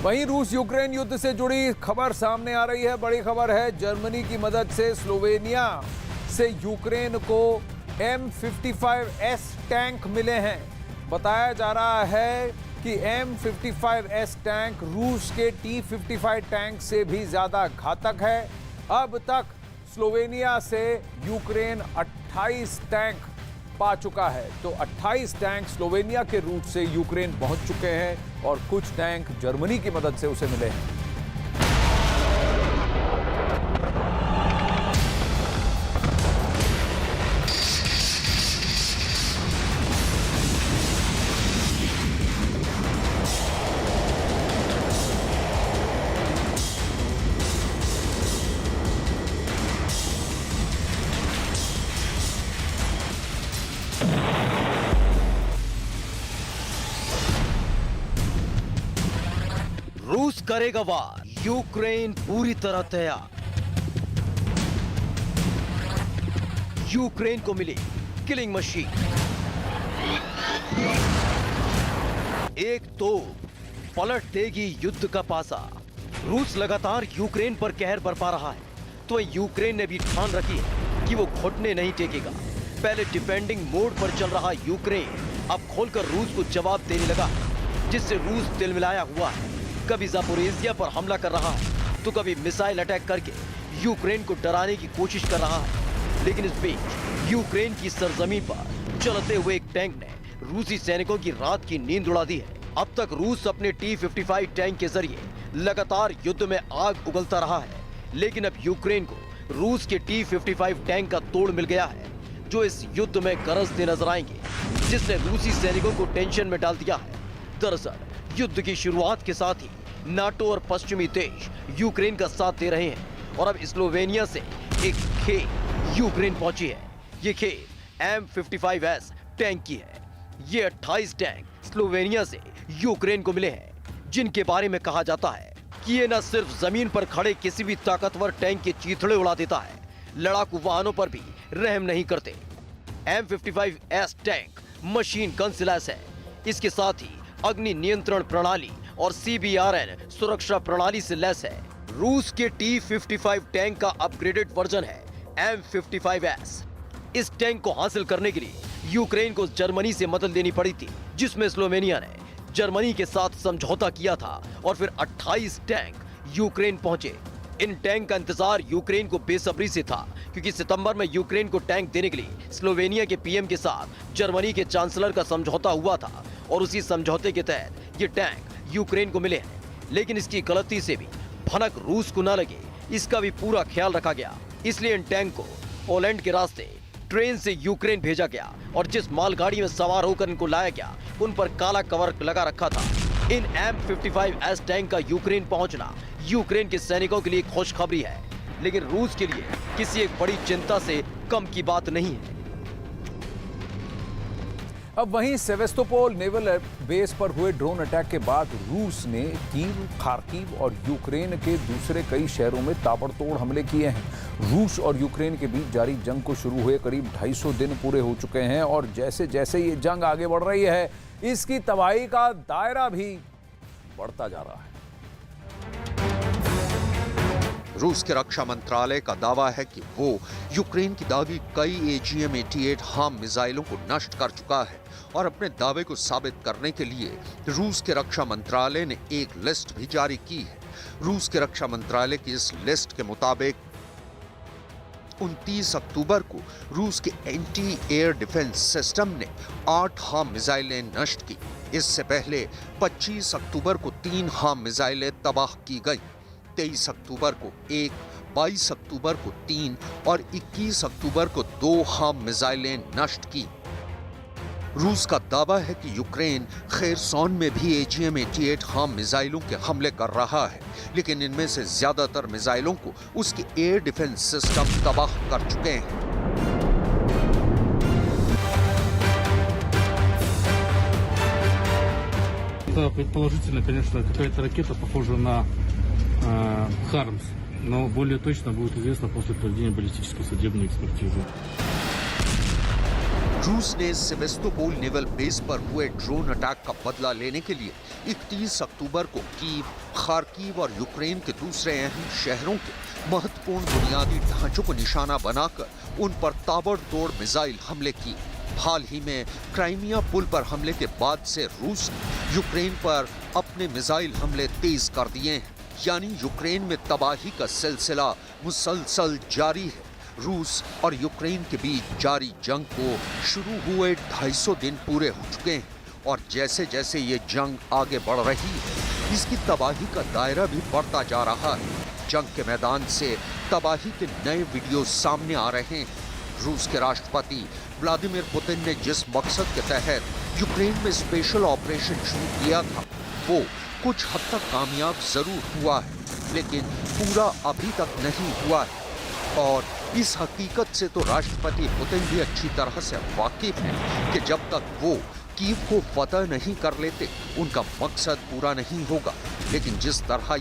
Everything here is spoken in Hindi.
वहीं रूस यूक्रेन युद्ध से जुड़ी खबर सामने आ रही है। बड़ी खबर है, जर्मनी की मदद से स्लोवेनिया से यूक्रेन को M55S टैंक मिले हैं। बताया जा रहा है कि M55S टैंक रूस के T55 टैंक से भी ज्यादा घातक है। अब तक स्लोवेनिया से यूक्रेन 28 टैंक पा चुका है, तो 28 टैंक स्लोवेनिया के रूट से यूक्रेन पहुंच चुके हैं और कुछ टैंक जर्मनी की मदद से उसे मिले हैं। रूस करेगा वार, यूक्रेन पूरी तरह तैयार। यूक्रेन को मिली किलिंग मशीन। एक तो पलट देगी युद्ध का पासा। रूस लगातार यूक्रेन पर कहर बरपा रहा है, तो यूक्रेन ने भी ठान रखी है कि वो घुटने नहीं टेकेगा। पहले डिफेंडिंग मोड पर चल रहा यूक्रेन अब खोलकर रूस को जवाब देने लगा, जिससे रूस तिलमिलाया हुआ है। कभी ज़ापोरिज़िया पर हमला कर रहा है, तो कभी मिसाइल अटैक करके यूक्रेन को डराने की कोशिश कर रहा है। लेकिन इस बीच यूक्रेन की सरजमीन पर चलते हुए एक टैंक ने रूसी सैनिकों की रात की नींद उड़ा दी है। अब तक रूस अपने T55 टैंक के जरिए लगातार युद्ध में आग उगलता रहा है, लेकिन अब यूक्रेन को रूस के T55 टैंक का तोड़ मिल गया है, जो इस युद्ध में गरजते नजर आएंगे, जिसने रूसी सैनिकों को टेंशन में डाल दिया है। दरअसल युद्ध की शुरुआत के साथ ही नाटो और पश्चिमी देश यूक्रेन का साथ दे रहे हैं और अब स्लोवेनिया से एक खेप यूक्रेन पहुंची है। ये खेप M55S टैंक की है। ये 28 टैंक स्लोवेनिया से यूक्रेन को मिले हैं, जिनके बारे में कहा जाता है कि ये न सिर्फ जमीन पर खड़े किसी भी ताकतवर टैंक के चीथड़े उड़ा देता है, लड़ाकू वाहनों पर भी रहम नहीं करते। M55S टैंक मशीन गन से लैस है। इसके साथ ही अग्नि नियंत्रण प्रणाली और CBRN सुरक्षा प्रणाली से लैस है। रूस के T55 टैंक का अपग्रेडेड वर्जन है M55S। इस टैंक को हासिल करने के लिए यूक्रेन को जर्मनी से मदद लेनी पड़ी थी, जिसमें स्लोवेनिया ने जर्मनी के साथ समझौता किया था और फिर 28 टैंक यूक्रेन पहुंचे। इन टैंक का इंतजार यूक्रेन को बेसब्री से था, क्योंकि सितंबर में यूक्रेन को टैंक देने के लिए स्लोवेनिया के PM के साथ जर्मनी के चांसलर का समझौता हुआ था और उसी समझौते के तहत ये टैंक यूक्रेन को मिले हैं। लेकिन इसकी गलती से भी भनक रूस को न लगे, इसका भी पूरा ख्याल रखा गया। इसलिए इन टैंक को पोलैंड के रास्ते ट्रेन से यूक्रेन भेजा गया और जिस मालगाड़ी में सवार होकर इनको लाया गया, उन पर काला कवर लगा रखा था। इन M55S टैंक का यूक्रेन पहुंचना यूक्रेन के सैनिकों के लिए खुशखबरी है, लेकिन रूस के लिए किसी एक बड़ी चिंता से कम की बात नहीं है। अब वहीं सेवेस्तोपोल नेवल बेस पर हुए ड्रोन अटैक के बाद रूस ने कीव, खार्किव और यूक्रेन के दूसरे कई शहरों में ताबड़तोड़ हमले किए हैं। रूस और यूक्रेन के बीच जारी जंग को शुरू हुए करीब 250 दिन पूरे हो चुके हैं और जैसे जैसे ये जंग आगे बढ़ रही है, इसकी तबाही का दायरा भी बढ़ता जा रहा है। रूस के रक्षा मंत्रालय का दावा है कि वो यूक्रेन की दागी कई AGM-88 हार्म मिसाइलों को नष्ट कर चुका है और अपने दावे को साबित करने के लिए रूस के रक्षा मंत्रालय ने एक लिस्ट भी जारी की है। रूस के रक्षा मंत्रालय की इस लिस्ट के मुताबिक 29 अक्टूबर को रूस के एंटी एयर डिफेंस सिस्टम ने 8 हार्म मिसाइलें नष्ट की। इससे पहले 25 अक्टूबर को 3 हार्म मिसाइलें तबाह की गई। 23 अक्टूबर को 1, 22 अक्टूबर को 3 और 21 अक्टूबर को 2 हार्म मिसाइलें नष्ट की। रूस का दावा है कि यूक्रेन खेरसॉन में भी AGM-88 हार्म मिसाइलों के हमले कर रहा है, लेकिन इनमें से ज्यादातर मिसाइलों को उसके एयर डिफेंस सिस्टम तबाह कर चुके हैं। Это предположительно, конечно, какая-то ракета похожа на Хармс, но более точно будет известно после проведения баллистической судебной экспертизы. रूस ने सेवेस्तोपोल नेवल बेस पर हुए ड्रोन अटैक का बदला लेने के लिए 31 अक्टूबर को कीव, खार्किव और यूक्रेन के दूसरे अहम शहरों के महत्वपूर्ण बुनियादी ढांचों को निशाना बनाकर उन पर ताबड़तोड़ मिसाइल हमले किए। हाल ही में क्राइमिया पुल पर हमले के बाद से रूस ने यूक्रेन पर अपने मिसाइल हमले तेज कर दिए हैं, यानी यूक्रेन में तबाही का सिलसिला मुसलसल जारी है। रूस और यूक्रेन के बीच जारी जंग को शुरू हुए 250 दिन पूरे हो चुके हैं और जैसे जैसे ये जंग आगे बढ़ रही है, इसकी तबाही का दायरा भी बढ़ता जा रहा है। जंग के मैदान से तबाही के नए वीडियो सामने आ रहे हैं। रूस के राष्ट्रपति व्लादिमीर पुतिन ने जिस मकसद के तहत यूक्रेन में स्पेशल ऑपरेशन शुरू किया था, वो कुछ हद तक कामयाब जरूर हुआ है, लेकिन पूरा अभी तक नहीं हुआ है। और इस हकीकत से तो राष्ट्रपति पुतिन भी अच्छी तरह से वाकिफ है कि जब तक वो कीव को फतह नहीं कर लेते, उनका मकसद पूरा नहीं होगा। लेकिन जिस तरह